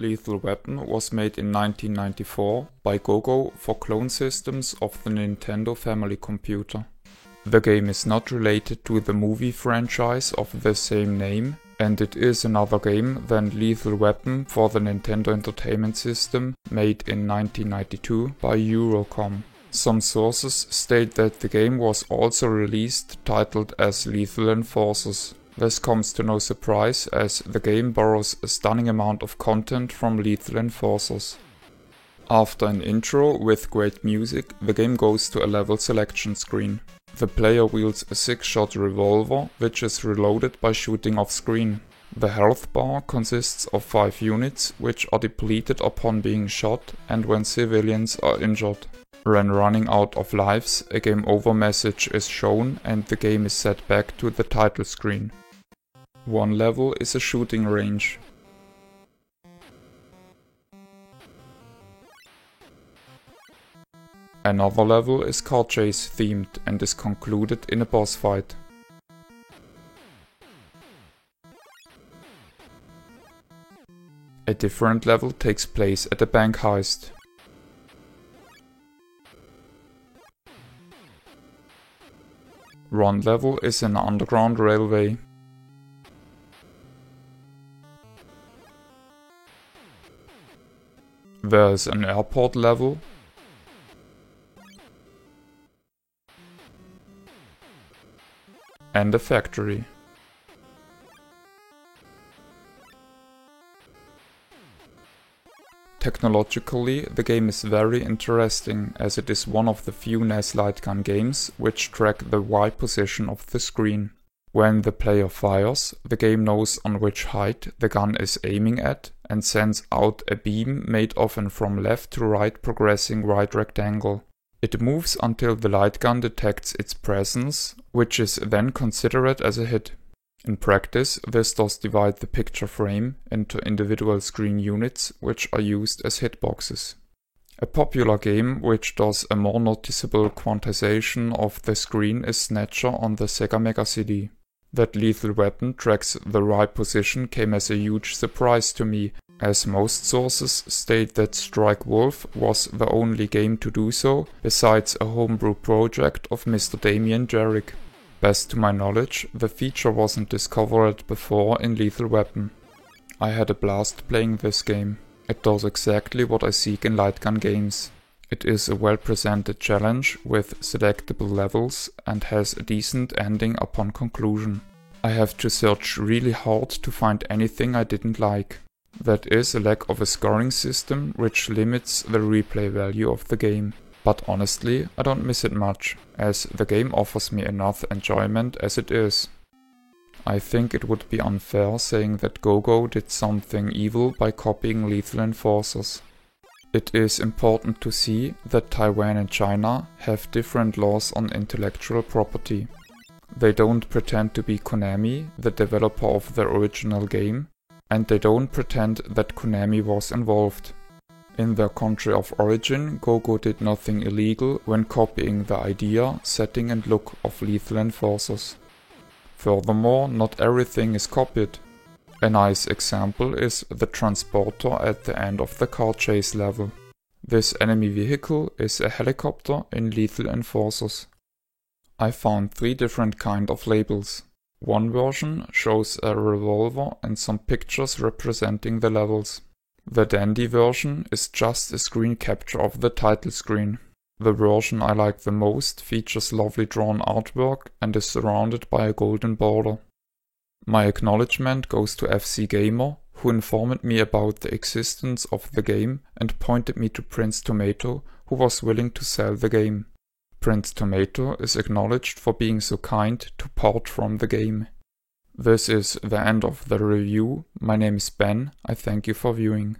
Lethal Weapon was made in 1994 by GoGo for clone systems of the Nintendo Family Computer. The game is not related to the movie franchise of the same name, and it is another game than Lethal Weapon for the Nintendo Entertainment System made in 1992 by Eurocom. Some sources state that the game was also released titled as Lethal Enforcers. This comes to no surprise, as the game borrows a stunning amount of content from Lethal Enforcers. After an intro with great music, the game goes to a level selection screen. The player wields a 6-shot revolver, which is reloaded by shooting off screen. The health bar consists of 5 units, which are depleted upon being shot and when civilians are injured. When running out of lives, a game over message is shown and the game is set back to the title screen. One level is a shooting range. Another level is car chase themed and is concluded in a boss fight. A different level takes place at a bank heist. One level is an underground railway. There is an airport level. And a factory. Technologically, the game is very interesting, as it is one of the few NES light gun games which track the Y position of the screen. When the player fires, the game knows on which height the gun is aiming at and sends out a beam made of an from left to right progressing right rectangle. It moves until the light gun detects its presence, which is then considered as a hit. In practice, this does divide the picture frame into individual screen units, which are used as hitboxes. A popular game which does a more noticeable quantization of the screen is Snatcher on the Sega Mega CD. That Lethal Weapon tracks the right position came as a huge surprise to me, as most sources state that Strike Wolf was the only game to do so, besides a homebrew project of Mr. Damien Jarrick. Best to my knowledge, the feature wasn't discovered before in Lethal Weapon. I had a blast playing this game. It does exactly what I seek in light gun games. It is a well-presented challenge with selectable levels and has a decent ending upon conclusion. I have to search really hard to find anything I didn't like. That is a lack of a scoring system which limits the replay value of the game. But honestly, I don't miss it much, as the game offers me enough enjoyment as it is. I think it would be unfair saying that GoGo did something evil by copying Lethal Enforcers. It is important to see that Taiwan and China have different laws on intellectual property. They don't pretend to be Konami, the developer of the original game, and they don't pretend that Konami was involved. In their country of origin, GoGo did nothing illegal when copying the idea, setting and look of Lethal Enforcers. Furthermore, not everything is copied. A nice example is the transporter at the end of the car chase level. This enemy vehicle is a helicopter in Lethal Enforcers. I found 3 different kind of labels. One version shows a revolver and some pictures representing the levels. The Dandy version is just a screen capture of the title screen. The version I like the most features lovely drawn artwork and is surrounded by a golden border. My acknowledgement goes to FC Gamer, who informed me about the existence of the game and pointed me to Prince Tomato, who was willing to sell the game. Prince Tomato is acknowledged for being so kind to part from the game. This is the end of the review. My name is Ben. I thank you for viewing.